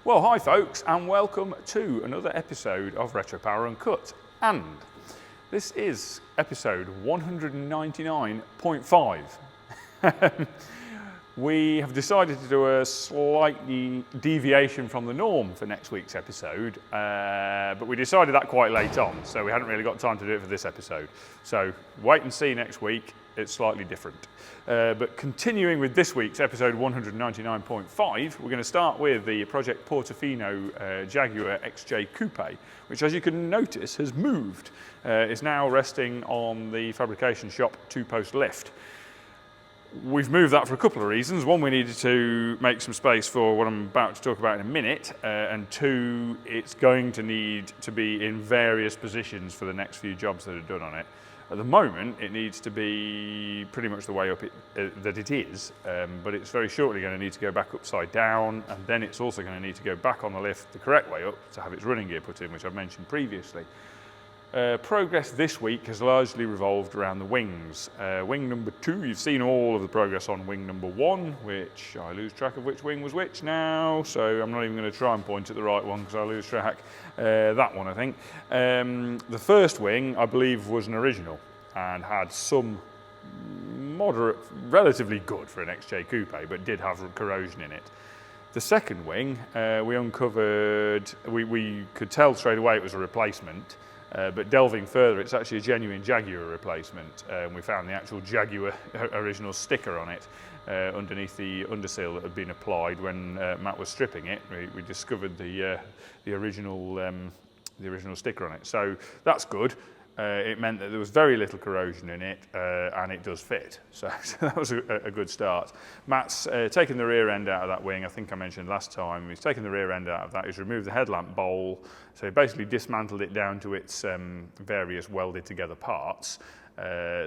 Well, hi folks, and welcome to another episode of Retro Power Uncut. And this is episode 199.5. We have decided to do a slightly deviation from the norm for next week's episode, but we decided that quite late on, so we hadn't really got time to do it for this episode. So wait and see next week, it's slightly different. But continuing with this week's episode 199.5, we're going to start with the Project Portofino Jaguar XJ Coupe, which, as you can notice, has moved. It's now resting on the fabrication shop two-post lift. We've moved that for a couple of reasons. One, we needed to make some space for what I'm about to talk about in a minute, and two, it's going to need to be in various positions for the next few jobs that are done on it. At the moment, it needs to be pretty much the way up that it is, but it's very shortly going to need to go back upside down, and then it's also going to need to go back on the lift the correct way up to have its running gear put in, which I've mentioned previously. Progress this week has largely revolved around the wings. Wing number 2, you've seen all of the progress on wing number 1, which I lose track of which wing was which now, so I'm not even going to try and point at the right one because I lose track. That one, I think. The first wing, I believe, was an original and had some moderate, relatively good for an XJ Coupe, but did have corrosion in it. The second wing, we uncovered, we could tell straight away it was a replacement. But delving further, it's actually a genuine Jaguar replacement. We found the actual Jaguar original sticker on it underneath the underseal that had been applied when Matt was stripping it. We discovered the original sticker on it, so that's good. It meant that there was very little corrosion in it, and it does fit. So that was a good start. Matt's taken the rear end out of that wing. I think I mentioned last time. He's taken the rear end out of that. He's removed the headlamp bowl. So he basically dismantled it down to its various welded together parts,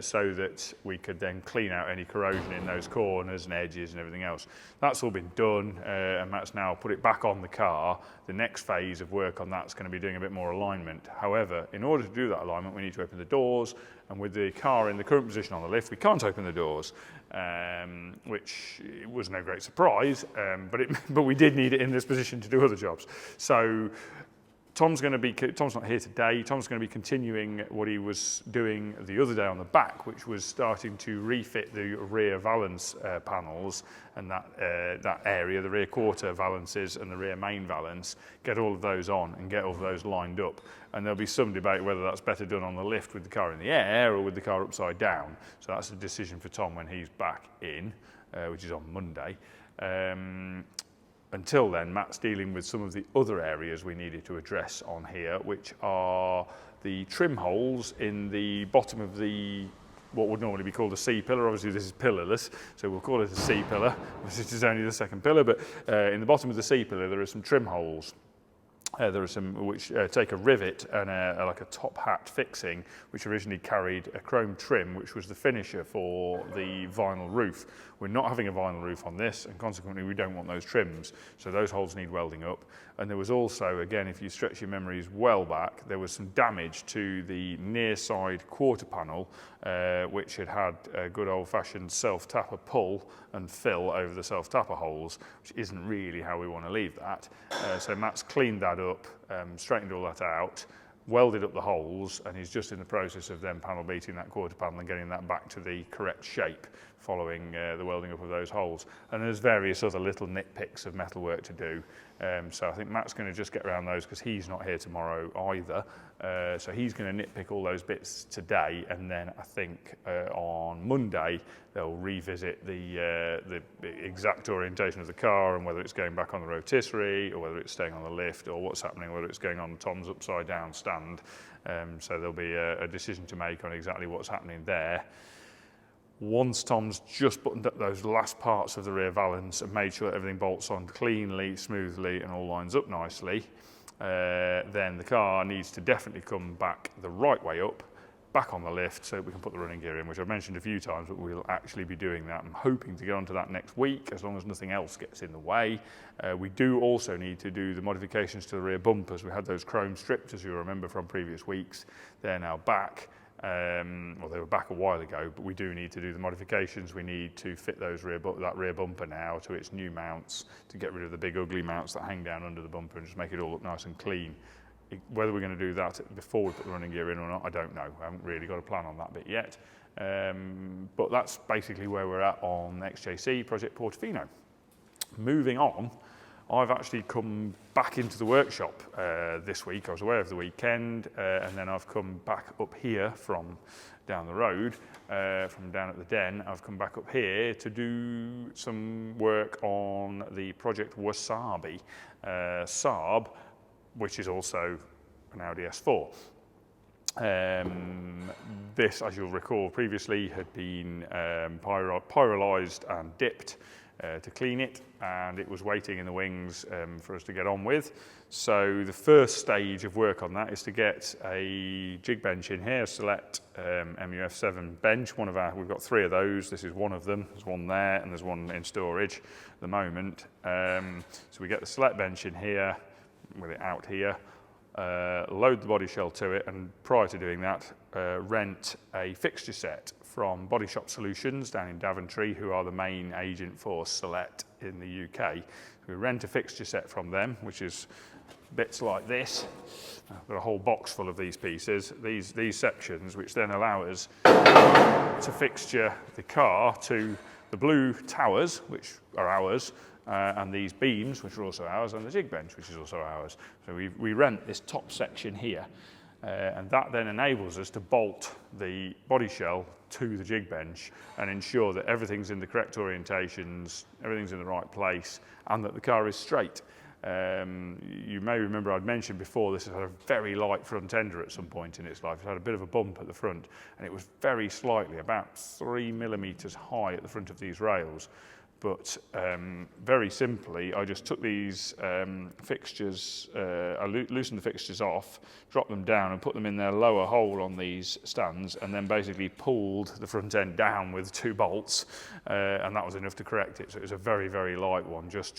so that we could then clean out any corrosion in those corners and edges and everything else. That's all been done, and Matt's now put it back on the car. The next phase of work on that's going to be doing a bit more alignment. However, in order to do that alignment, we need to open the doors, and with the car in the current position on the lift, we can't open the doors, which was no great surprise, but we did need it in this position to do other jobs. So Tom's not here today. Tom's going to be continuing what he was doing the other day on the back, which was starting to refit the rear valance panels and that area, the rear quarter valances and the rear main valance, get all of those on and get all of those lined up. And there'll be some debate whether that's better done on the lift with the car in the air or with the car upside down. So that's a decision for Tom when he's back in, which is on Monday. Until then, Matt's dealing with some of the other areas we needed to address on here, which are the trim holes in the bottom of what would normally be called a C-pillar. Obviously this is pillarless, so we'll call it a C-pillar. This is only the second pillar, but in the bottom of the C-pillar there are some trim holes. There are some which take a rivet and like a top hat fixing, which originally carried a chrome trim, which was the finisher for the vinyl roof. We're not having a vinyl roof on this, and consequently we don't want those trims, so those holes need welding up. And there was also, again, if you stretch your memories well back, there was some damage to the near side quarter panel, which had a good old-fashioned self-tapper pull and fill over the self-tapper holes, which isn't really how we want to leave that. So Matt's cleaned that up, straightened all that out, welded up the holes, and he's just in the process of then panel beating that quarter panel and getting that back to the correct shape following the welding up of those holes. And there's various other little nitpicks of metalwork to do. So I think Matt's going to just get around those because he's not here tomorrow either. So he's going to nitpick all those bits today, and then I think on Monday they'll revisit the exact orientation of the car and whether it's going back on the rotisserie or whether it's staying on the lift or what's happening, whether it's going on Tom's upside down stand. So there'll be a decision to make on exactly what's happening there. Once Tom's just buttoned up those last parts of the rear valance and made sure that everything bolts on cleanly, smoothly and all lines up nicely, then the car needs to definitely come back the right way up, back on the lift so we can put the running gear in, which I've mentioned a few times, but we'll actually be doing that. I'm hoping to get onto that next week as long as nothing else gets in the way. We do also need to do the modifications to the rear bumpers. We had those chrome stripped, as you remember from previous weeks. They're now back. Well, they were back a while ago, but we do need to do the modifications. We need to fit those that rear bumper now to its new mounts, to get rid of the big ugly mounts that hang down under the bumper and just make it all look nice and clean. Whether we're going to do that before we put the running gear in or not, I don't know. I haven't really got a plan on that bit yet. But that's basically where we're at on XJC Project Portofino. Moving on, I've actually come back into the workshop this week. I was away over the weekend, and then I've come back up here from down the road, from down at the den. I've come back up here to do some work on the Project Wasabi Saab, which is also an Audi S4. This, as you'll recall previously, had been pyrolysed and dipped to clean it, and it was waiting in the wings for us to get on with. So the first stage of work on that is to get a jig bench in here, select MUF7 bench. We've got 3 of those. This is one of them. There's one there, and there's one in storage at the moment. So we get the select bench in here, with it out here, load the body shell to it, and prior to doing that, rent a fixture set from Body Shop Solutions down in Daventry, who are the main agent for Select in the UK. We rent a fixture set from them, which is bits like this. I've got a whole box full of these pieces, these sections, which then allow us to fixture the car to the blue towers, which are ours, and these beams, which are also ours, and the jig bench, which is also ours. So we rent this top section here, and that then enables us to bolt the body shell to the jig bench and ensure that everything's in the correct orientations, everything's in the right place, and that the car is straight. You may remember I'd mentioned before this has had a very light front ender at some point in its life. It had a bit of a bump at the front, and it was very slightly, about 3 millimeters high at the front of these rails. But very simply, I just took these fixtures, I loosened the fixtures off, dropped them down and put them in their lower hole on these stands, and then basically pulled the front end down with 2 bolts, and that was enough to correct it. So it was a very, very light one. Just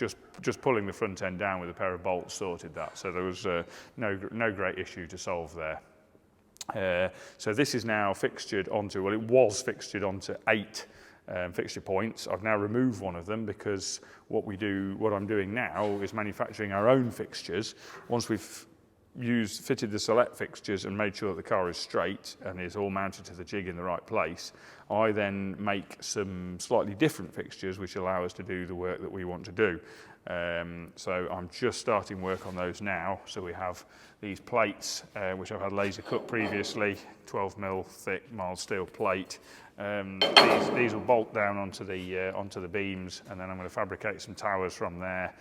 pulling the front end down with a pair of bolts sorted that. So there was no great issue to solve there. So this is now fixtured onto, well, it was fixtured onto 8 fixture points. I've now removed one of them because what I'm doing now is manufacturing our own fixtures. Once we've fitted the Select fixtures and made sure that the car is straight and is all mounted to the jig in the right place, I then make some slightly different fixtures which allow us to do the work that we want to do. So I'm just starting work on those now. So we have these plates, which I've had laser cut previously, 12mm thick mild steel plate. These will bolt down onto the beams, and then I'm going to fabricate some towers from there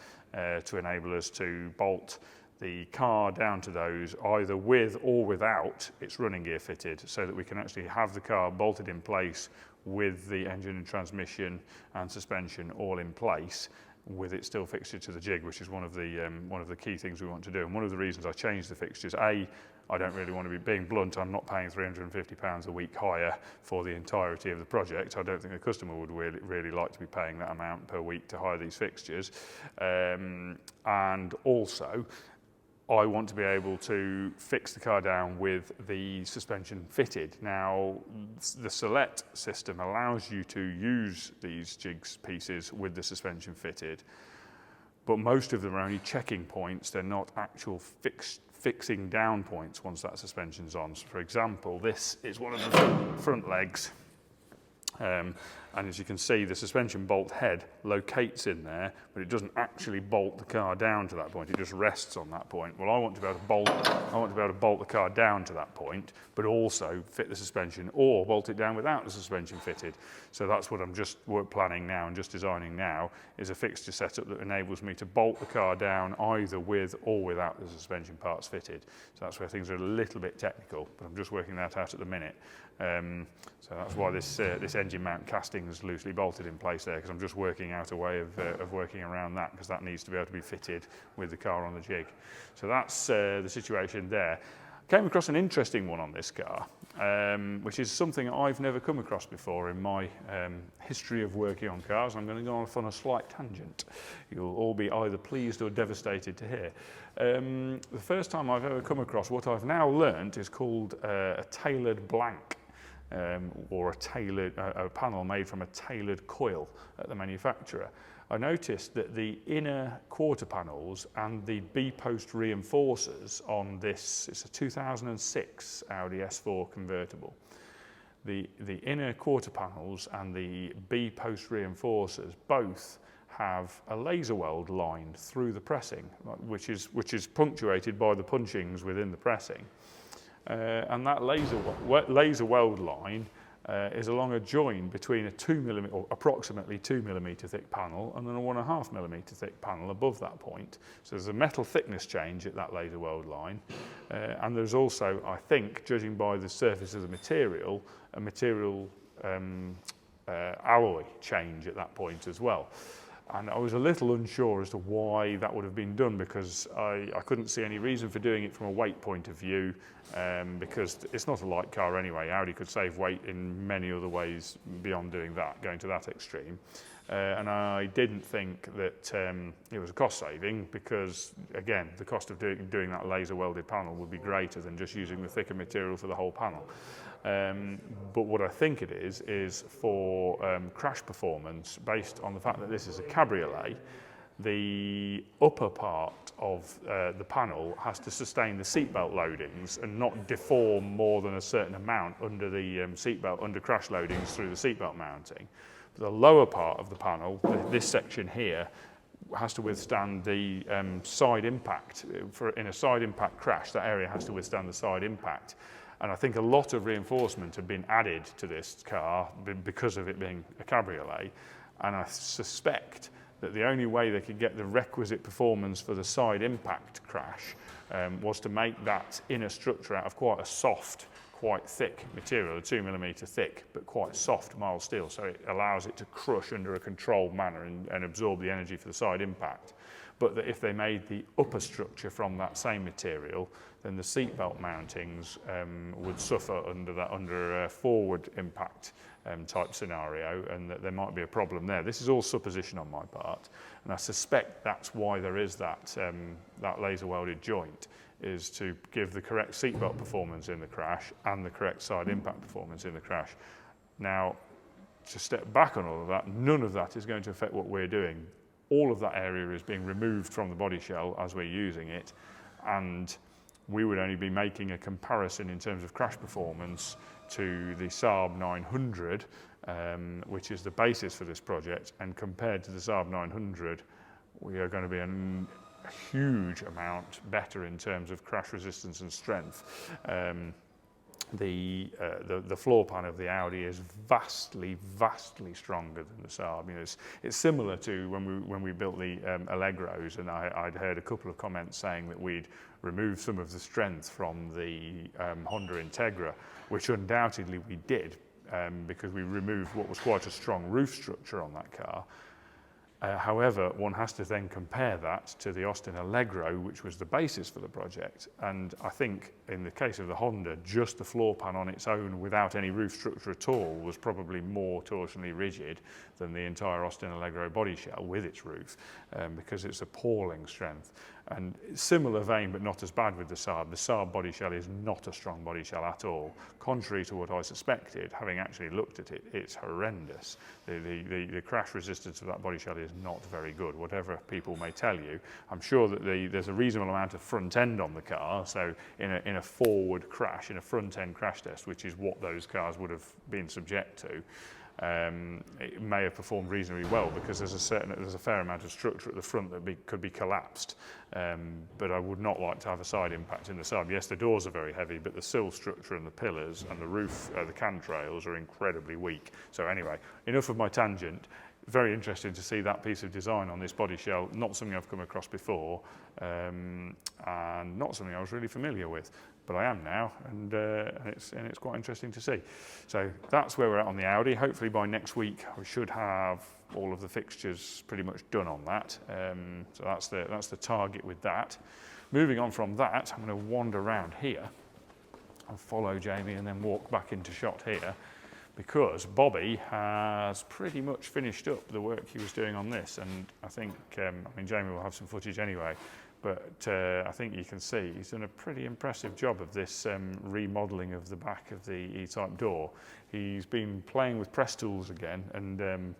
to enable us to bolt the car down to those, either with or without its running gear fitted, so that we can actually have the car bolted in place with the engine and transmission and suspension all in place, with it still fixtured to the jig, which is one of the key things we want to do. And one of the reasons I changed the fixtures, I don't really want to be, being blunt, I'm not paying £350 a week hire for the entirety of the project. I don't think the customer would really like to be paying that amount per week to hire these fixtures. And also, I want to be able to fix the car down with the suspension fitted. Now, the Select system allows you to use these jigs pieces with the suspension fitted, but most of them are only checking points. They're not actual fixing down points once that suspension's on. So for example, this is one of the front legs. And as you can see, the suspension bolt head locates in there, but it doesn't actually bolt the car down to that point. It just rests on that point. Well, I want to be able to bolt the car down to that point, but also fit the suspension, or bolt it down without the suspension fitted. So that's what I'm just planning now and just designing now, is a fixture setup that enables me to bolt the car down either with or without the suspension parts fitted. So that's where things are a little bit technical, but I'm just working that out at the minute. So that's why this engine mount casting is loosely bolted in place there, because I'm just working out a way of working around that, because that needs to be able to be fitted with the car on the jig. So that's the situation there. Came across an interesting one on this car, which is something I've never come across before in my history of working on cars. I'm going to go off on a slight tangent. You'll all be either pleased or devastated to hear. The first time I've ever come across what I've now learned is called a tailored blank. or a panel made from a tailored coil at the manufacturer. I noticed that the inner quarter panels and the B-post reinforcers on this, it's a 2006 Audi S4 convertible. The inner quarter panels and the B-post reinforcers both have a laser weld line through the pressing, which is punctuated by the punchings within the pressing. And that laser weld line is along a join between a 2mm, or approximately 2mm thick panel, and then a 1.5mm thick panel above that point. So there's a metal thickness change at that laser weld line, and there's also, I think, judging by the surface of the material, a material alloy change at that point as well. And I was a little unsure as to why that would have been done, because I couldn't see any reason for doing it from a weight point of view, because it's not a light car anyway. Audi could save weight in many other ways beyond doing that, going to that extreme. And I didn't think that it was a cost saving, because again, the cost of doing that laser welded panel would be greater than just using the thicker material for the whole panel. But what I think it is for crash performance, based on the fact that this is a cabriolet, the upper part of the panel has to sustain the seatbelt loadings and not deform more than a certain amount under the seatbelt, under crash loadings through the seatbelt mounting. But the lower part of the panel, this section here, has to withstand the side impact. In a side impact crash, that area has to withstand the side impact. And I think a lot of reinforcement have been added to this car because of it being a cabriolet. And I suspect that the only way they could get the requisite performance for the side impact crash was to make that inner structure out of quite a soft, quite thick material, a 2mm thick, but quite soft mild steel. So it allows it to crush under a controlled manner and absorb the energy for the side impact. But that if they made the upper structure from that same material, then the seatbelt mountings would suffer under a forward impact type scenario, and that there might be a problem there. This is all supposition on my part, and I suspect that's why there is that laser welded joint, is to give the correct seatbelt performance in the crash and the correct side impact performance in the crash. Now, to step back on all of that, none of that is going to affect what we're doing. All of that area is being removed from the body shell as we're using it, and we would only be making a comparison in terms of crash performance to the Saab 900, which is the basis for this project, and compared to the Saab 900, we are going to be a huge amount better in terms of crash resistance and strength. The floor pan of the Audi is vastly stronger than the Saab. You know, it's similar to when we built the Allegros, and I'd heard a couple of comments saying that we'd removed some of the strength from the Honda Integra, which undoubtedly we did, because we removed what was quite a strong roof structure on that car. However, one has to then compare that to the Austin Allegro, which was the basis for the project. And I think in the case of the Honda, just the floor pan on its own without any roof structure at all was probably more torsionally rigid than the entire Austin Allegro body shell with its roof, because it's appalling strength. And similar vein, but not as bad with the Saab. The Saab body shell is not a strong body shell at all. Contrary to what I suspected, having actually looked at it, it's horrendous. The crash resistance of that body shell is not very good, whatever people may tell you. I'm sure that there's a reasonable amount of front end on the car, so in a forward crash, in a front end crash test, which is what those cars would have been subject to, it may have performed reasonably well, because there's a fair amount of structure at the front that could be collapsed. But I would not like to have a side impact in the Saab. Yes, the doors are very heavy, but the sill structure and the pillars and the roof, the cantrails are incredibly weak. So anyway, enough of my tangent. Very interesting to see that piece of design on this body shell. Not something I've come across before, and not something I was really familiar with, but I am now, and it's quite interesting to see. So that's where we're at on the Audi. Hopefully by next week we should have all of the fixtures pretty much done on that. So that's the target with that. Moving on from that, I'm going to wander around here and follow Jamie and then walk back into shot here, because Bobby has pretty much finished up the work he was doing on this, and I think, I mean, Jamie will have some footage anyway, But I think you can see he's done a pretty impressive job of this remodelling of the back of the E-type door. He's been playing with press tools again and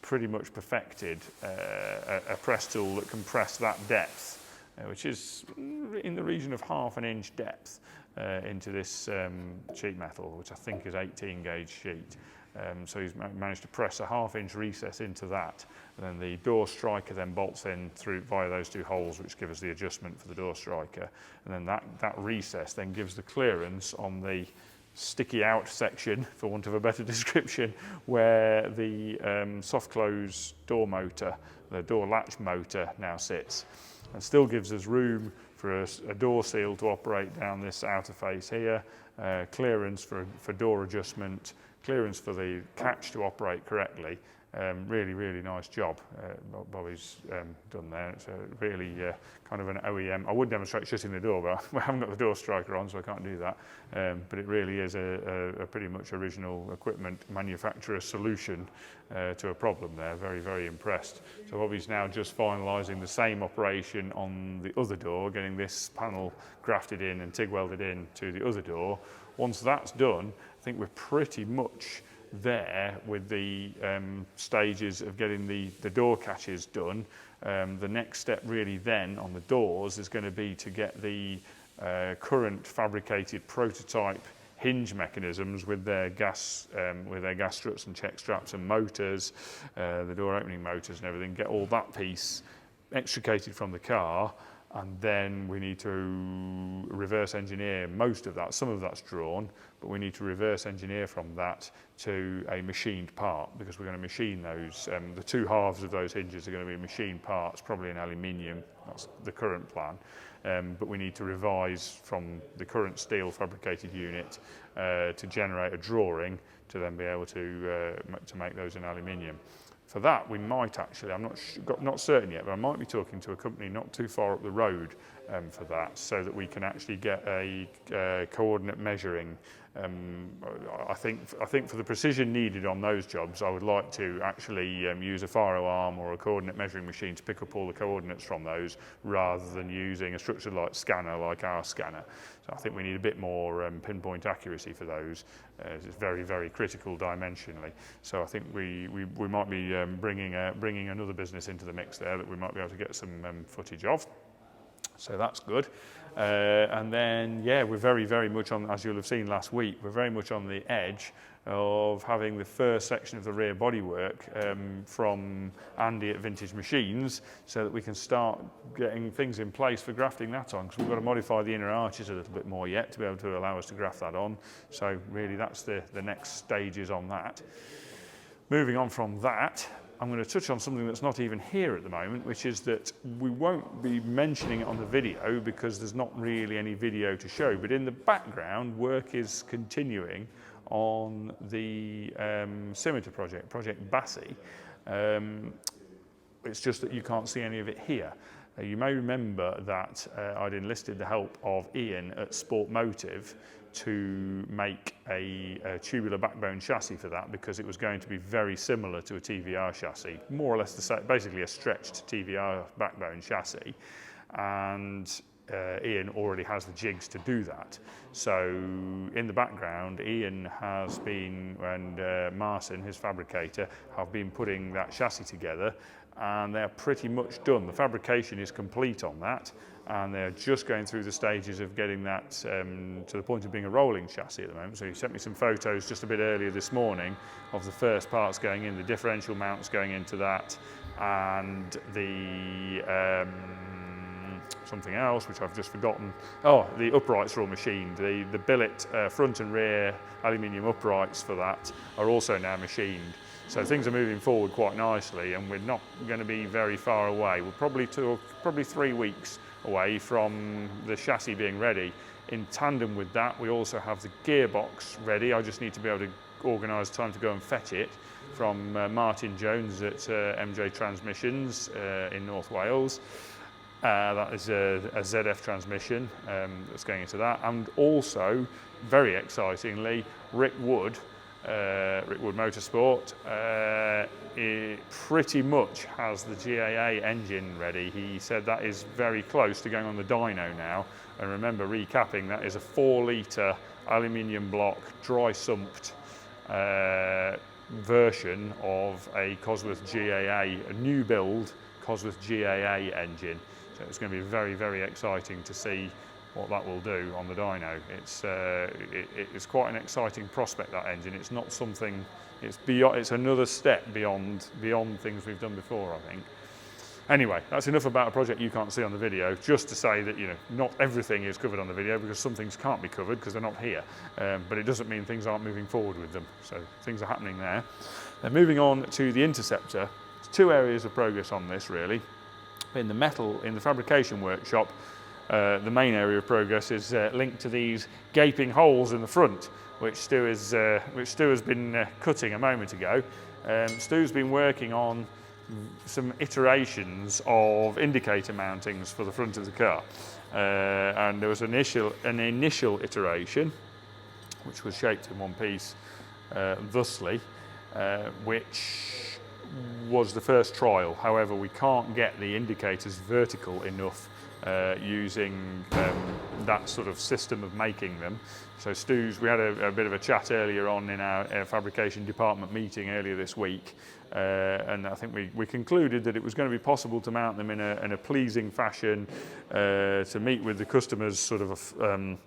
pretty much perfected a press tool that can press that depth, which is in the region of ½ an inch depth into this sheet metal, which I think is 18 gauge sheet. So he's managed to press a ½ inch recess into that, and then the door striker then bolts in through via those two holes, which give us the adjustment for the door striker, and then that recess then gives the clearance on the sticky out section, for want of a better description, where the soft close door motor, the door latch motor now sits, and still gives us room for a door seal to operate down this outer face here, clearance for door adjustment, clearance for the catch to operate correctly. Really, really nice job Bobby's done there. It's really kind of an OEM. I would demonstrate shutting the door, but I haven't got the door striker on, so I can't do that. But it really is a pretty much original equipment manufacturer solution to a problem there. Very, very impressed. So Bobby's now just finalising the same operation on the other door, getting this panel grafted in and TIG welded in to the other door. Once that's done, I think we're pretty much there with the stages of getting the door catches done. The next step really then on the doors is going to be to get the current fabricated prototype hinge mechanisms with their gas struts and check straps and motors, the door opening motors and everything, get all that piece extricated from the car. And then we need to reverse engineer most of that. Some of that's drawn, but we need to reverse engineer from that to a machined part, because we're going to machine those. The two halves of those hinges are going to be machined parts, probably in aluminium. That's the current plan. But we need to revise from the current steel fabricated unit to generate a drawing to then be able to make those in aluminium. For that, we might actually, I'm not certain yet, but I might be talking to a company not too far up the road for that, so that we can actually get a coordinate measuring. I think for the precision needed on those jobs, I would like to actually use a faro arm or a coordinate measuring machine to pick up all the coordinates from those, rather than using a structured light scanner like our scanner. So I think we need a bit more pinpoint accuracy for those. It's very, very critical dimensionally. So I think we might be bringing another business into the mix there that we might be able to get some footage of. So that's good. And then, yeah, we're very, very much on, as you'll have seen last week, we're very much on the edge of having the first section of the rear bodywork from Andy at Vintage Machines, so that we can start getting things in place for grafting that on, because we've got to modify the inner arches a little bit more yet to be able to allow us to graft that on. So really that's the next stages on that. Moving on from that, I'm going to touch on something that's not even here at the moment, which is that we won't be mentioning it on the video because there's not really any video to show, but in the background work is continuing on the scimitar project Bassi. It's just that you can't see any of it here. You may remember that I'd enlisted the help of Ian at Sport Motive to make a tubular backbone chassis for that, because it was going to be very similar to a TVR chassis, more or less the same, basically a stretched TVR backbone chassis, and Ian already has the jigs to do that. So in the background, Ian has been, and Martin, his fabricator, have been putting that chassis together, and they're pretty much done. The fabrication is complete on that, and they're just going through the stages of getting that to the point of being a rolling chassis at the moment. So he sent me some photos just a bit earlier this morning of the first parts going in, the differential mounts going into that, and the something else which I've just forgotten. Oh, the uprights are all machined. The billet front and rear aluminium uprights for that are also now machined. So things are moving forward quite nicely, and we're not going to be very far away. We're probably 3 weeks away from the chassis being ready. In tandem with that, we also have the gearbox ready. I just need to be able to organise time to go and fetch it from Martin Jones at MJ Transmissions in North Wales. That is a ZF transmission that's going into that, and also, very excitingly, Rick Wood Rickwood Motorsport. It pretty much has the GAA engine ready. He said that is very close to going on the dyno now. And remember, recapping, that is a 4-litre aluminium block, dry sumped version of a Cosworth GAA, a new build Cosworth GAA engine. So it's going to be very, very exciting to see what that will do on the dyno. It's quite an exciting prospect, that engine. It's not something, it's another step beyond things we've done before, I think. Anyway, that's enough about a project you can't see on the video, just to say that, you know, not everything is covered on the video, because some things can't be covered because they're not here. But it doesn't mean things aren't moving forward with them. So things are happening there. Then moving on to the Interceptor, there's 2 areas of progress on this really. In the fabrication workshop, the main area of progress is linked to these gaping holes in the front, which Stu has been cutting a moment ago. Stu's been working on some iterations of indicator mountings for the front of the car, and there was an initial iteration which was shaped in one piece thusly, which was the first trial. However, we can't get the indicators vertical enough using that sort of system of making them. So we had a bit of a chat earlier on in our fabrication department meeting earlier this week, and I think we concluded that it was going to be possible to mount them in a pleasing fashion to meet with the customer's sort of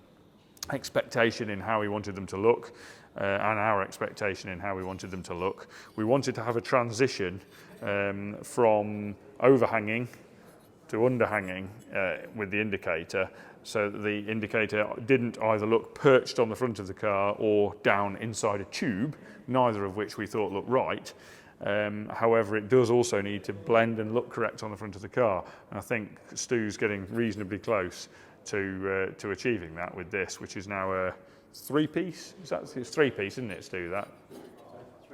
expectation in how we wanted them to look, and our expectation in how we wanted them to look. We wanted to have a transition from overhanging to underhanging with the indicator, so that the indicator didn't either look perched on the front of the car or down inside a tube, neither of which we thought looked right. However, it does also need to blend and look correct on the front of the car, and I think Stu's getting reasonably close to achieving that with this, which is now a 3-piece. It's 3-piece, isn't it, Stu?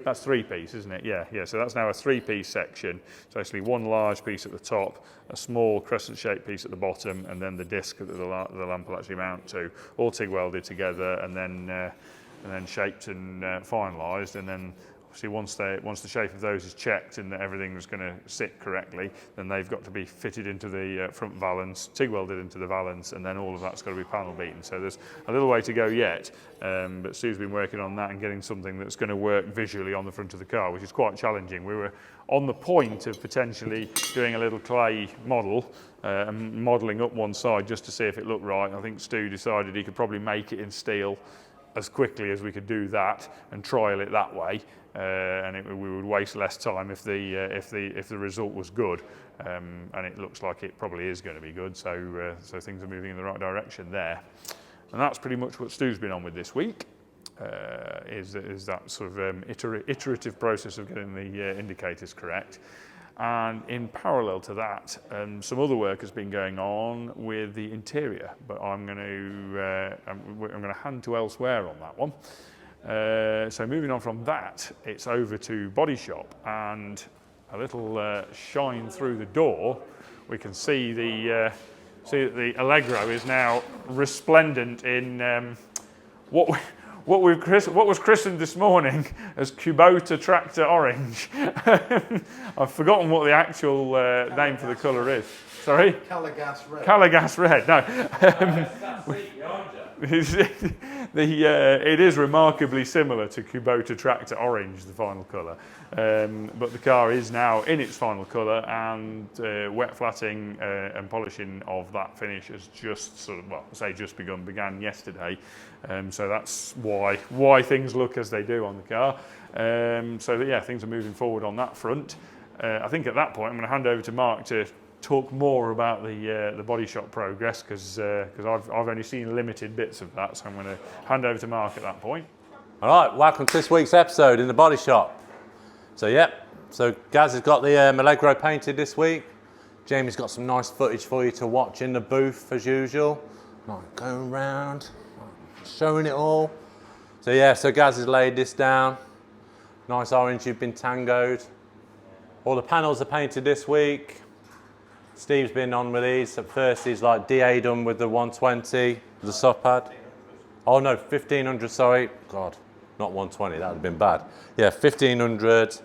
That's 3-piece, isn't it? Yeah. So that's now a 3-piece section. So actually one large piece at the top, a small crescent-shaped piece at the bottom, and then the disc that the lamp will actually mount to, all TIG welded together, and then shaped and finalised. And then obviously once the shape of those is checked and that everything is going to sit correctly, then they've got to be fitted into the front valance, TIG welded into the valance, and then all of that's got to be panel beaten. So there's a little way to go yet, but Stu's been working on that and getting something that's going to work visually on the front of the car, which is quite challenging. We were on the point of potentially doing a little clay model and modelling up one side just to see if it looked right. I think Stu decided he could probably make it in steel as quickly as we could do that and trial it that way, and we would waste less time if the result was good, and it looks like it probably is going to be good. So things are moving in the right direction there, and that's pretty much what Stu's been on with this week. Is that sort of iterative process of getting the indicators correct. And in parallel to that, some other work has been going on with the interior, but I'm going to hand to elsewhere on that one. So moving on from that, it's over to body shop, and a little shine through the door, we can see that the Allegro is now resplendent in what was christened this morning as Kubota Tractor Orange. I've forgotten what the actual name for the colour is. Sorry? Calagas Red. Calagas Red, no. It is remarkably similar to Kubota Tractor Orange, the final colour. But the car is now in its final colour, and wet flatting and polishing of that finish has just began yesterday. So that's why things look as they do on the car. Things are moving forward on that front. I think at that point I'm going to hand over to Mark to talk more about the body shop progress, because I've only seen limited bits of that, so I'm going to hand over to Mark at that point. All right, welcome to this week's episode in the body shop. So Gaz has got the Allegro painted this week. Jamie's got some nice footage for you to watch in the booth as usual. Going around, showing it all. So Gaz has laid this down. Nice orange, you've been tangoed. All the panels are painted this week. Steve's been on with these. At first he's like DA'd with the 120, the soft pad. Oh no, 1500, sorry. God, not 120, that would have been bad. Yeah, 1500.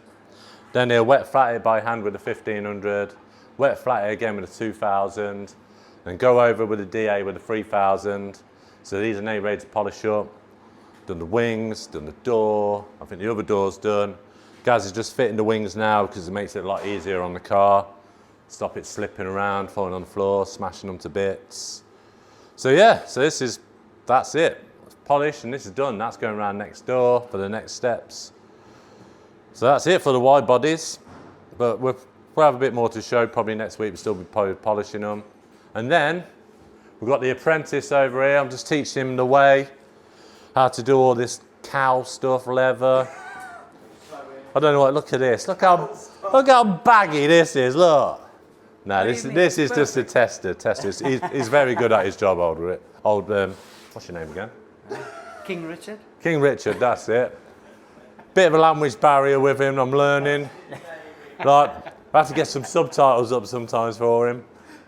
Then he'll wet flat it by hand with a 1500, wet flat it again with a 2000, and go over with a DA with a 3000. So these are now ready to polish up. Done the wings, done the door. I think the other door's done. Gaz is just fitting the wings now because it makes it a lot easier on the car. Stop it slipping around, falling on the floor, smashing them to bits. So yeah, so that's it. It's polished and this is done. That's going around next door for the next steps. So that's it for the wide bodies. But we'll have a bit more to show probably next week. We'll still be polishing them. And then we've got the apprentice over here. I'm just teaching him the way, how to do all this cow stuff, leather. I don't know what, look at this. Look how baggy this is, look. No, this is just a tester. He's very good at his job, what's your name again? King Richard. King Richard, that's it. Bit of a language barrier with him, I'm learning. Like, I have to get some subtitles up sometimes for him.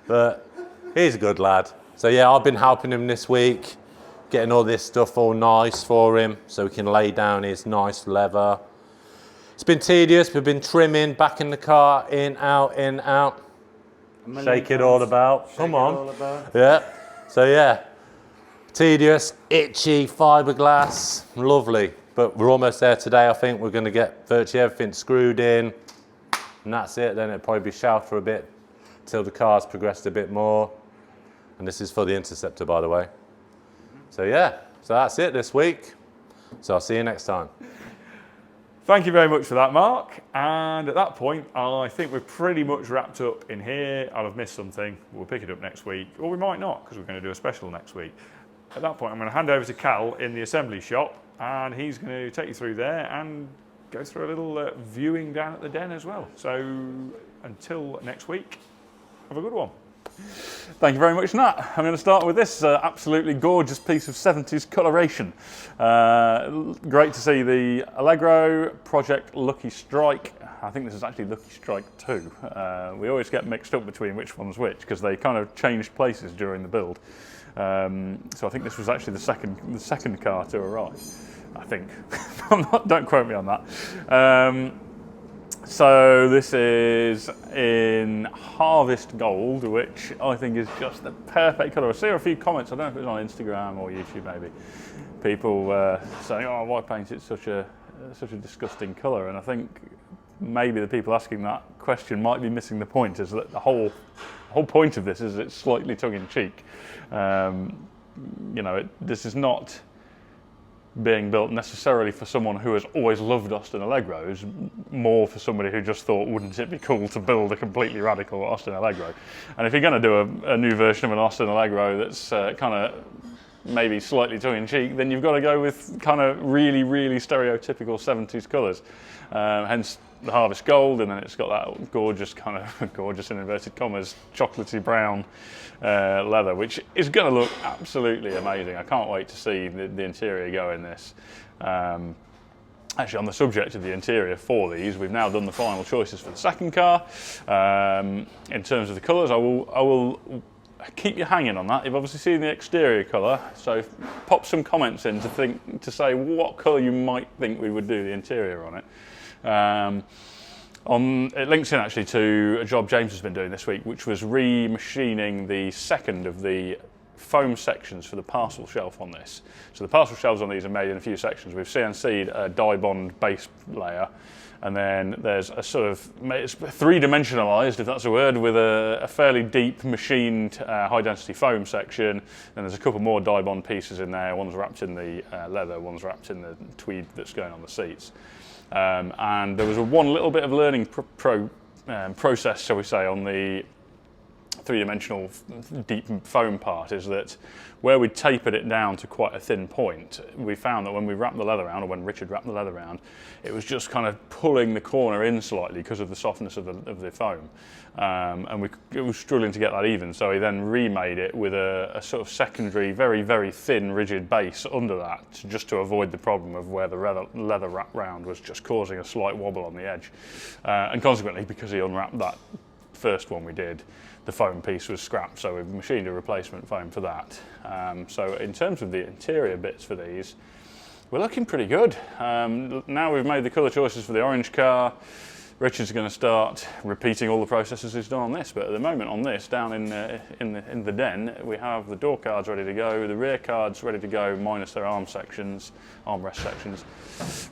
But he's a good lad. So yeah, I've been helping him this week, getting all this stuff all nice for him so he can lay down his nice leather. It's been tedious, we've been trimming, back in the car, in, out, in, out. Shake it all about. Come on. Yeah. So yeah, tedious, itchy, fiberglass, lovely. But we're almost there today. I think we're going to get virtually everything screwed in, and that's it. Then it'll probably be shelved for a bit till the car's progressed a bit more. And this is for the Interceptor, by the way. So yeah, so that's it this week. So I'll see you next time. Thank you very much for that, Mark. And at that point, I think we're pretty much wrapped up in here. I'll have missed something. We'll pick it up next week, or we might not, because we're going to do a special next week. At that point, I'm going to hand over to Cal in the assembly shop, and he's going to take you through there and go through a little viewing down at the den as well. So until next week, have a good one. Thank you very much, Nat. I'm going to start with this absolutely gorgeous piece of 70s coloration. Great to see the Allegro Project Lucky Strike. I think this is actually Lucky Strike 2. We always get mixed up between which one's which because they kind of changed places during the build. So I think this was actually the second car to arrive. I think. Don't quote me on that. So this is in Harvest Gold, which I think is just the perfect colour. I see a few comments, I don't know if it was on Instagram or YouTube maybe, people saying, oh, why paint it such a disgusting colour? And I think maybe the people asking that question might be missing the point, is that the whole point of this is it's slightly tongue-in-cheek. You know, this is not being built necessarily for someone who has always loved Austin Allegros, more for somebody who just thought, wouldn't it be cool to build a completely radical Austin Allegro? And if you're going to do a new version of an Austin Allegro that's kind of maybe slightly tongue-in-cheek, then you've got to go with kind of really, really stereotypical 70s colours. Hence the Harvest Gold, and then it's got that gorgeous kind of, gorgeous in inverted commas, chocolatey brown leather, which is going to look absolutely amazing. I can't wait to see the interior go in this. Actually, on the subject of the interior for these, we've now done the final choices for the second car. In terms of the colours, I will keep you hanging on that. You've obviously seen the exterior colour, so pop some comments in to say what colour you might think we would do the interior on it. It links in actually to a job James has been doing this week, which was remachining the second of the foam sections for the parcel shelf on this. So the parcel shelves on these are made in a few sections. We've CNC'd a die bond base layer, and then there's a sort of, it's three-dimensionalised, if that's a word, with a fairly deep machined high-density foam section. Then there's a couple more die bond pieces in there. One's wrapped in the leather, one's wrapped in the tweed that's going on the seats. And there was one little bit of learning process, shall we say, on the three-dimensional deep foam part, is that where we tapered it down to quite a thin point, we found that when we wrapped the leather around, or when Richard wrapped the leather around, it was just kind of pulling the corner in slightly because of the softness of the foam. And we were struggling to get that even, so he then remade it with a sort of secondary, very, very thin, rigid base under that, just to avoid the problem of where the leather wrap round was just causing a slight wobble on the edge. And consequently, because he unwrapped that first one we did, the foam piece was scrapped, so we've machined a replacement foam for that. So in terms of the interior bits for these, We're looking pretty good. Now we've made the colour choices for the orange car. Richard's going to start repeating all the processes he's done on this, but at the moment on this, down in the den, we have the door cards ready to go, the rear cards ready to go, minus their armrest sections.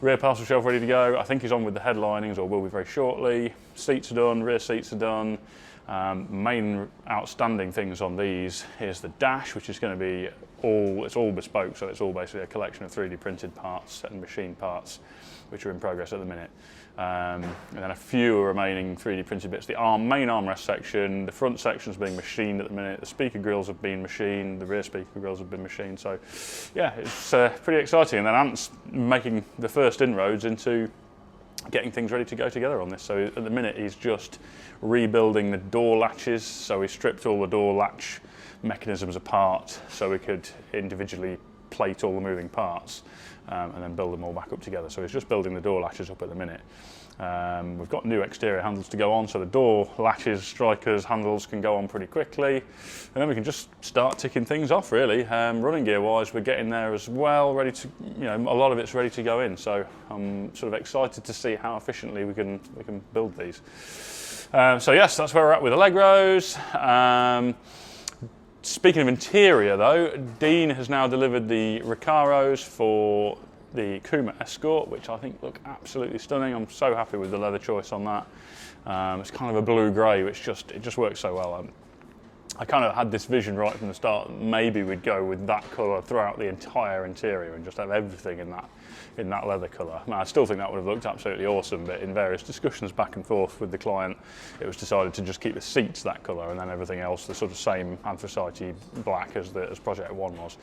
Rear parcel shelf ready to go. I think he's on with the headlinings, or will be very shortly. Seats are done, rear seats are done. Main outstanding things on these is the dash, which is going to be it's all bespoke, so it's all basically a collection of 3D printed parts and machine parts, which are in progress at the minute. And then a few remaining 3D printed bits. The main armrest section, the front section's being machined at the minute, the speaker grills have been machined, the rear speaker grills have been machined, so yeah, it's pretty exciting. And then Ant's making the first inroads into getting things ready to go together on this. So at the minute he's just rebuilding the door latches, so we stripped all the door latch mechanisms apart so we could individually plate all the moving parts and then build them all back up together. So he's just building the door latches up at the minute. We've got new exterior handles to go on, so the door latches, strikers, handles can go on pretty quickly, and then we can just start ticking things off really. Running gear wise, we're getting there as well, ready to, a lot of it's ready to go in, so I'm sort of excited to see how efficiently we can build these. So yes, that's where we're at with Allegros. Speaking of interior though, Dean has now delivered the Recaros for the Kuma Escort, which I think look absolutely stunning. I'm so happy with the leather choice on that. It's kind of a blue-grey, which it just works so well. I kind of had this vision right from the start that maybe we'd go with that colour throughout the entire interior and just have everything in that leather colour. I still think that would have looked absolutely awesome, but in various discussions back and forth with the client, it was decided to just keep the seats that colour and then everything else the sort of same anthracite black as Project One was.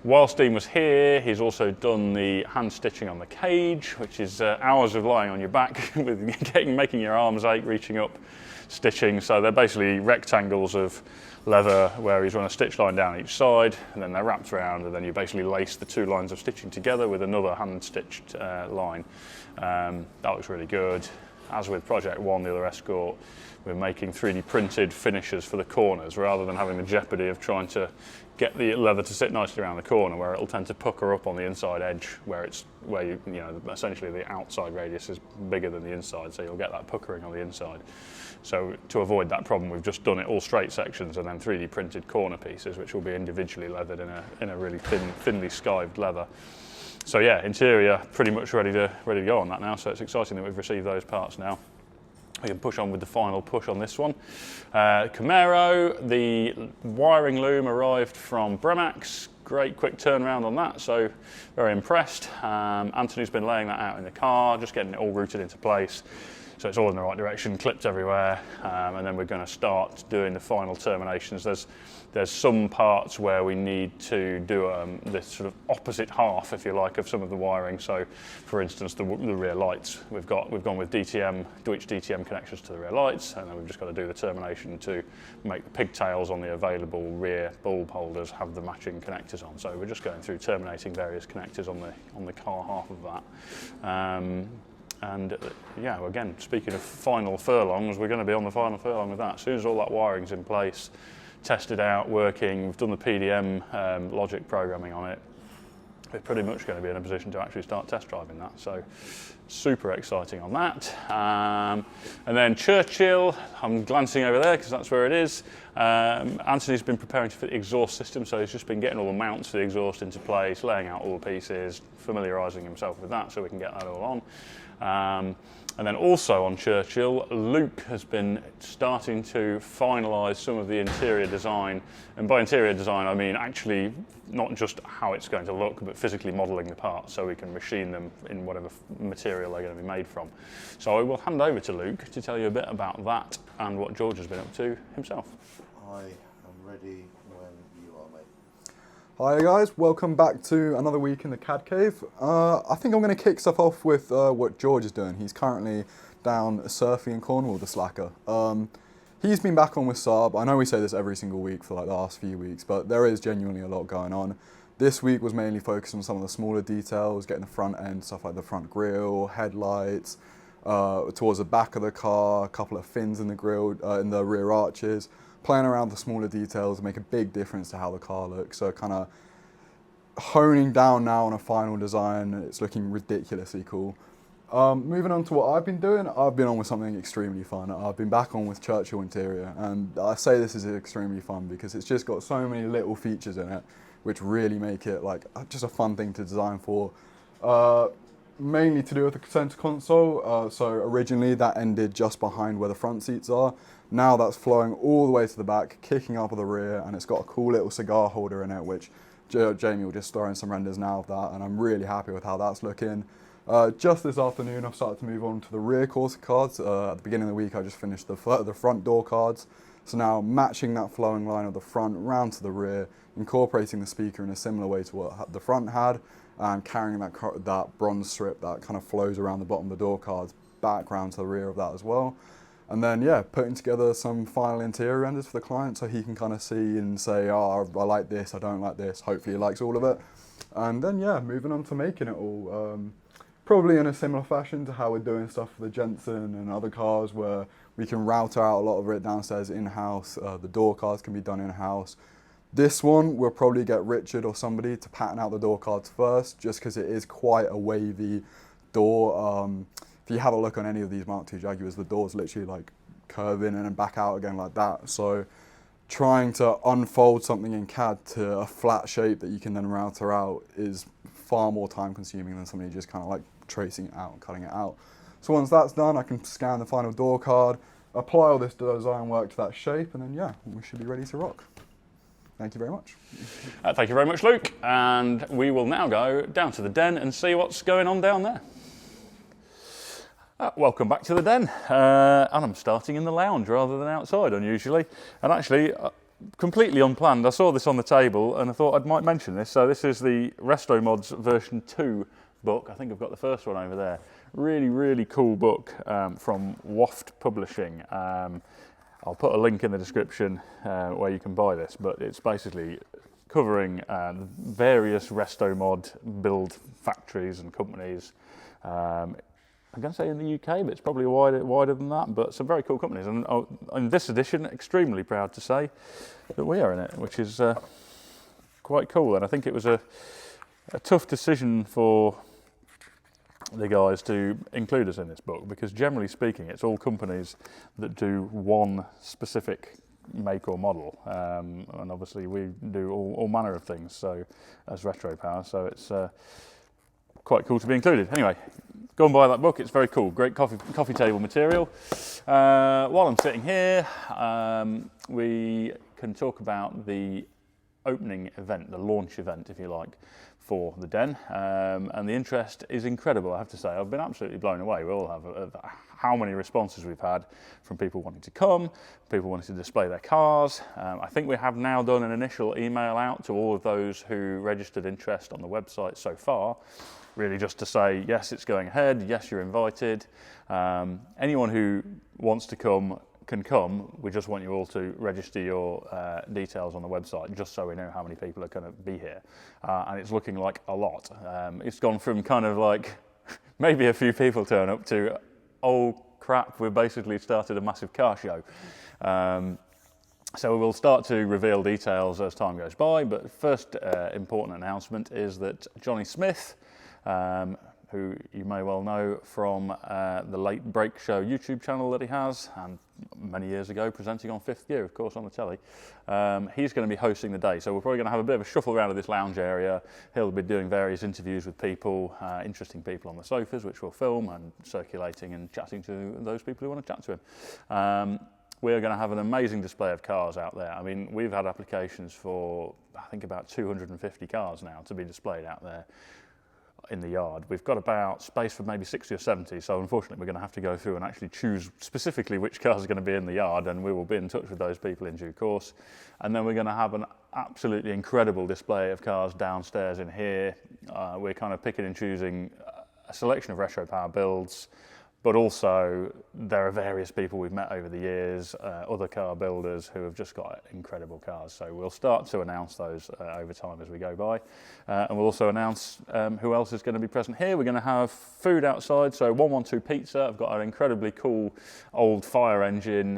Whilst Dean was here, he's also done the hand stitching on the cage, which is hours of lying on your back with making your arms ache, reaching up, stitching. So they're basically rectangles of leather where he's run a stitch line down each side, and then they're wrapped around, and then you basically lace the two lines of stitching together with another hand stitched line. That looks really good. As with Project One, the other Escort, we're making 3D printed finishes for the corners rather than having the jeopardy of trying to get the leather to sit nicely around the corner, where it'll tend to pucker up on the inside edge, where essentially the outside radius is bigger than the inside, so you'll get that puckering on the inside. So to avoid that problem, we've just done it all straight sections and then 3D printed corner pieces, which will be individually leathered in a really thinly skived leather. So yeah, interior pretty much ready to go on that now. So it's exciting that we've received those parts now. We can push on with the final push on this one. Camaro, the wiring loom arrived from Bremax. Great quick turnaround on that, so very impressed. Anthony's been laying that out in the car, just getting it all routed into place. So it's all in the right direction, clipped everywhere, and then we're going to start doing the final terminations. There's some parts where we need to do this sort of opposite half, if you like, of some of the wiring. So, for instance, the rear lights, we've gone with Deutsch DTM connections to the rear lights, and then we've just got to do the termination to make the pigtails on the available rear bulb holders have the matching connectors on. So we're just going through terminating various connectors on the car half of that. And yeah, again, speaking of final furlongs, we're going to be on the final furlong with that. As soon as all that wiring's in place, tested out, working, we've done the PDM logic programming on it, we're pretty much going to be in a position to actually start test driving that. So super exciting on that. And then Churchill, I'm glancing over there because that's where it is. Anthony's been preparing to fit the exhaust system, so he's just been getting all the mounts for the exhaust into place, laying out all the pieces, familiarising himself with that so we can get that all on. And then also on Churchill, Luke has been starting to finalise some of the interior design. And by interior design, I mean actually not just how it's going to look, but physically modelling the parts so we can machine them in whatever material they're going to be made from. So I will hand over to Luke to tell you a bit about that and what George has been up to himself. I am ready when you are, mate. Hi guys, welcome back to another week in the CAD Cave. I think I'm going to kick stuff off with what George is doing. He's currently down surfing in Cornwall, the slacker. He's been back on with Saab. I know we say this every single week for like the last few weeks, but there is genuinely a lot going on. This week was mainly focused on some of the smaller details, getting the front end, stuff like the front grille, headlights, towards the back of the car, a couple of fins in the grille, in the rear arches, playing around with the smaller details make a big difference to how the car looks. So kind of honing down now on a final design. It's looking ridiculously cool. Moving on to what I've been doing, I've been on with something extremely fun. I've been back on with Churchill Interior, and I say this is extremely fun because it's just got so many little features in it which really make it like just a fun thing to design for. Mainly to do with the center console. So originally that ended just behind where the front seats are. Now that's flowing all the way to the back, kicking up at the rear, and it's got a cool little cigar holder in it, which Jamie will just throw in some renders now of that, and I'm really happy with how that's looking. Just this afternoon, I've started to move on to the rear Corsa cards. At the beginning of the week, I just finished the front door cards. So now matching that flowing line of the front round to the rear, incorporating the speaker in a similar way to what the front had, and carrying that bronze strip that kind of flows around the bottom of the door cards back round to the rear of that as well. And then, yeah, putting together some final interior renders for the client so he can kind of see and say, oh, I like this, I don't like this. Hopefully he likes all of it. And then, yeah, moving on to making it all. Probably in a similar fashion to how we're doing stuff for the Jensen and other cars, where we can router out a lot of it downstairs in-house. The door cards can be done in-house. This one, we'll probably get Richard or somebody to pattern out the door cards first, just because it is quite a wavy door. If you have a look on any of these Mark II Jaguars, the door's literally like curve in and then back out again like that. So trying to unfold something in CAD to a flat shape that you can then router out is far more time consuming than somebody just kind of like tracing it out and cutting it out. So once that's done, I can scan the final door card, apply all this design work to that shape, and then yeah, we should be ready to rock. Thank you very much. Thank you very much, Luke. And we will now go down to the den and see what's going on down there. Welcome back to the den. And I'm starting in the lounge rather than outside, unusually. And actually, completely unplanned, I saw this on the table and I thought I might mention this. So this is the Resto Mods version 2 book. I think I've got the first one over there. Really, really cool book from Waft Publishing. I'll put a link in the description where you can buy this, but it's basically covering various Resto Mod build factories and companies. I'm going to say in the UK, but it's probably wider than that, but some very cool companies. And in this edition, extremely proud to say that we are in it, which is quite cool. And I think it was a tough decision for the guys to include us in this book, because generally speaking, it's all companies that do one specific make or model. And obviously we do all manner of things, so as Retro Power, so it's quite cool to be included. Anyway, go and buy that book, it's very cool, great coffee table material. While I'm sitting here, we can talk about the opening event, the launch event, if you like, for the den, and the interest is incredible, I have to say. I've been absolutely blown away. We all have how many responses we've had from people wanting to come, people wanting to display their cars. I think we have now done an initial email out to all of those who registered interest on the website so far, really just to say, yes, it's going ahead, yes, you're invited. Anyone who wants to come can come. We just want you all to register your details on the website, just so we know how many people are going to be here. And it's looking like a lot. It's gone from kind of like maybe a few people turn up to, oh crap, we've basically started a massive car show. So we'll start to reveal details as time goes by, but first important announcement is that Johnny Smith, who you may well know from the Late Break Show YouTube channel that he has, and many years ago presenting on Fifth Gear, of course, on the telly. He's going to be hosting the day, so we're probably going to have a bit of a shuffle around of this lounge area. He'll be doing various interviews with people, interesting people on the sofas, which we'll film, and circulating and chatting to those people who want to chat to him. We're going to have an amazing display of cars out there. I mean, we've had applications for, I think, about 250 cars now to be displayed out there in the yard. We've got about space for maybe 60 or 70, so unfortunately we're going to have to go through and actually choose specifically which cars are going to be in the yard, and we will be in touch with those people in due course. And then we're going to have an absolutely incredible display of cars downstairs in here. We're kind of picking and choosing a selection of Retro Power builds, but also there are various people we've met over the years, other car builders who have just got incredible cars. So we'll start to announce those over time as we go by. And we'll also announce who else is going to be present here. We're going to have food outside, so 112 Pizza. I've got an incredibly cool old fire engine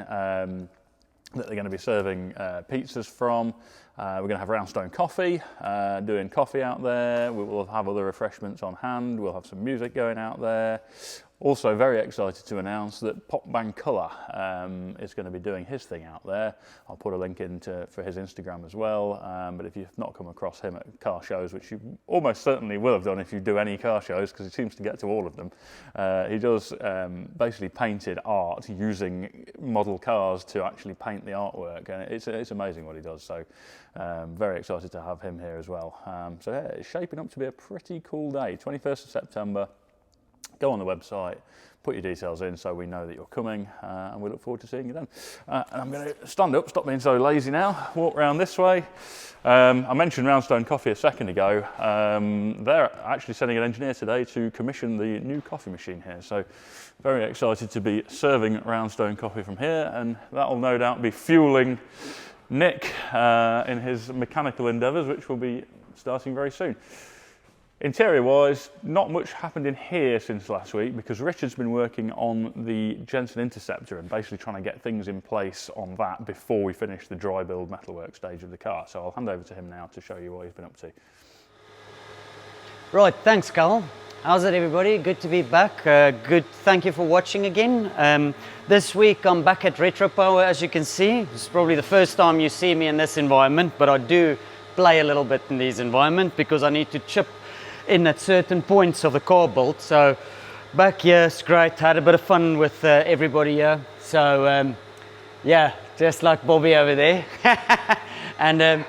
that they're going to be serving pizzas from. We're going to have Roundstone Coffee, doing coffee out there. We will have other refreshments on hand. We'll have some music going out there. Also very excited to announce that Pop Bang Colour is going to be doing his thing out there. I'll put a link in for his Instagram as well. But if you've not come across him at car shows, which you almost certainly will have done if you do any car shows, because he seems to get to all of them, he does basically painted art using model cars to actually paint the artwork, and it's amazing what he does. So very excited to have him here as well. So yeah, it's shaping up to be a pretty cool day. 21st of September. Go on the website, put your details in so we know that you're coming, and we look forward to seeing you then. And I'm going to stand up, stop being so lazy now, walk around this way. I mentioned Roundstone Coffee a second ago. They're actually sending an engineer today to commission the new coffee machine here. So very excited to be serving Roundstone Coffee from here, and that will no doubt be fueling Nick in his mechanical endeavours, which will be starting very soon. Interior wise, not much happened in here since last week because Richard's been working on the Jensen Interceptor and basically trying to get things in place on that before we finish the dry build metalwork stage of the car. So I'll hand over to him now to show you what he's been up to. Right, thanks, Carl. How's it, everybody? Good to be back. Good. Thank you for watching again. This week I'm back at Retro Power, as you can see. It's probably the first time you see me in this environment, but I do play a little bit in this environment because I need to chip in at certain points of the car build. So back here is great. Had a bit of fun with everybody here. So yeah, just like Bobby over there. And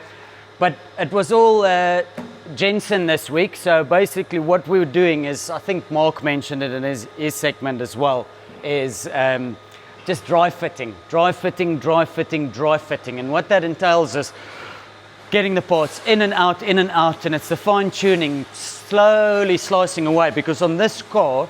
but it was all Jensen this week. So basically what we were doing is, I think Mark mentioned it in his segment as well, is just dry fitting. And what that entails is getting the parts in and out, and it's the fine tuning, slowly slicing away, because on this car,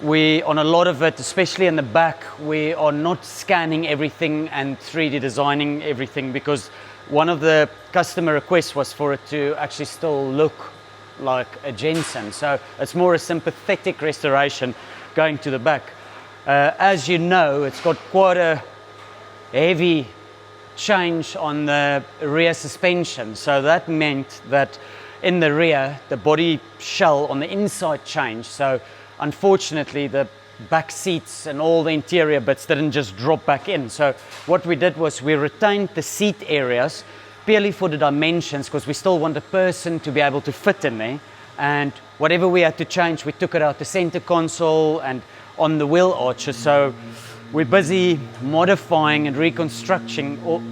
on a lot of it, especially in the back, we are not scanning everything and 3D designing everything, because one of the customer requests was for it to actually still look like a Jensen. So it's more a sympathetic restoration going to the back. As you know, it's got quite a heavy change on the rear suspension, so that meant that in the rear the body shell on the inside changed. So unfortunately the back seats and all the interior bits didn't just drop back in. So what we did was we retained the seat areas purely for the dimensions, because we still want a person to be able to fit in there, and whatever we had to change, we took it out the center console and on the wheel arches. So we're busy modifying and reconstructing all the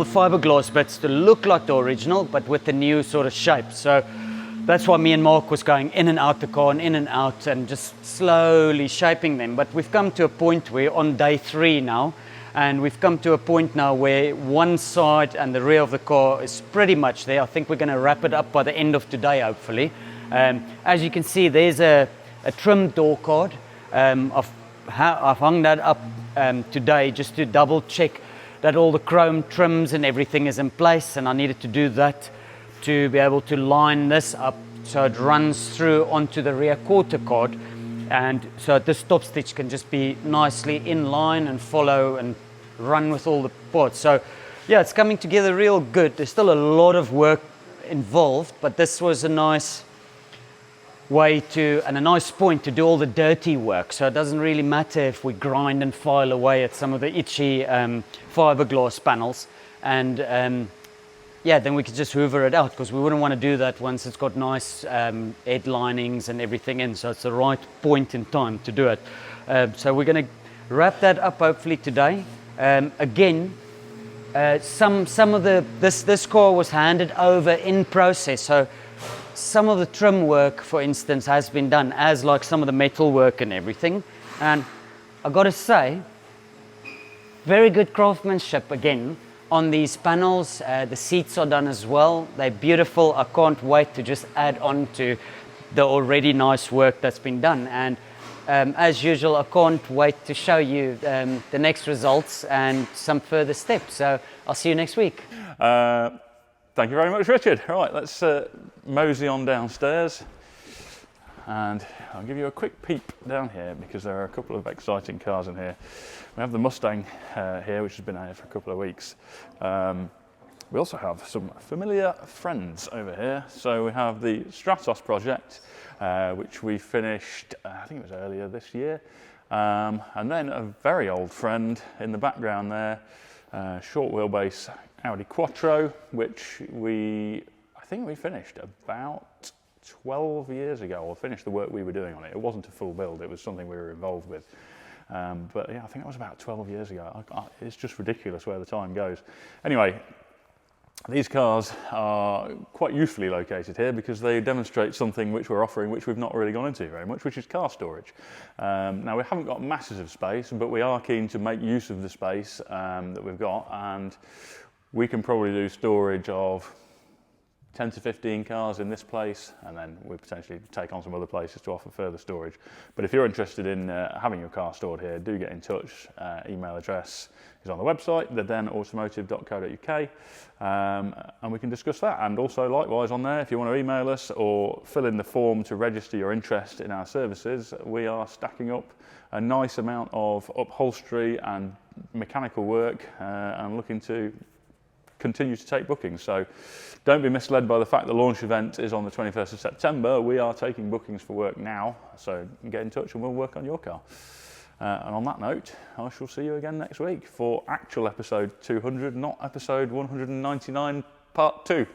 fiberglass bits to look like the original, but with the new sort of shape. So that's why me and Mark was going in and out the car and in and out and just slowly shaping them. But we've come to a point where on day 3 now, and we've come to a point now where one side and the rear of the car is pretty much there. I think we're going to wrap it up by the end of today, hopefully. As you can see, there's a trim door card. I've hung that up today just to double check that all the chrome trims and everything is in place, and I needed to do that to be able to line this up so it runs through onto the rear quarter card, and so this stop stitch can just be nicely in line and follow and run with all the parts. So yeah, it's coming together real good. There's still a lot of work involved, but this was a nice way to, and a nice point to do all the dirty work. So it doesn't really matter if we grind and file away at some of the itchy fiberglass panels, and yeah, then we could just hoover it out, because we wouldn't want to do that once it's got nice head linings and everything in. So it's the right point in time to do it. So we're going to wrap that up hopefully today. Again, some of this car was handed over in process. So some of the trim work, for instance, has been done, as like some of the metal work and everything. And I've got to say, very good craftsmanship again on these panels. The seats are done as well. They're beautiful. I can't wait to just add on to the already nice work that's been done. And as usual, I can't wait to show you the next results and some further steps. So I'll see you next week. Thank you very much, Richard. Right, let's mosey on downstairs. and I'll give you a quick peep down here because there are a couple of exciting cars in here. We have the Mustang here, which has been out here for a couple of weeks. We also have some familiar friends over here. So we have the Stratos project, which we finished, I think it was earlier this year. And then a very old friend in the background there, short wheelbase Audi Quattro, which I think we finished about 12 years ago, or finished the work we were doing on it. It wasn't a full build, it was something we were involved with. But yeah, I think that was about 12 years ago. It's just ridiculous where the time goes. Anyway, these cars are quite usefully located here because they demonstrate something which we're offering, which we've not really gone into very much, which is car storage. Now, we haven't got masses of space, but we are keen to make use of the space that we've got, and we can probably do storage of 10 to 15 cars in this place, and then we potentially take on some other places to offer further storage. But if you're interested in having your car stored here, do get in touch. Email address is on the website, thedenautomotive.co.uk, and we can discuss that. And also, likewise, on there, if you want to email us or fill in the form to register your interest in our services, we are stacking up a nice amount of upholstery and mechanical work and looking to continue to take bookings. So don't be misled by the fact the launch event is on the 21st of September. We are taking bookings for work now, so get in touch and we'll work on your car. And on that note, I shall see you again next week for actual episode 200, not episode 199 part 2.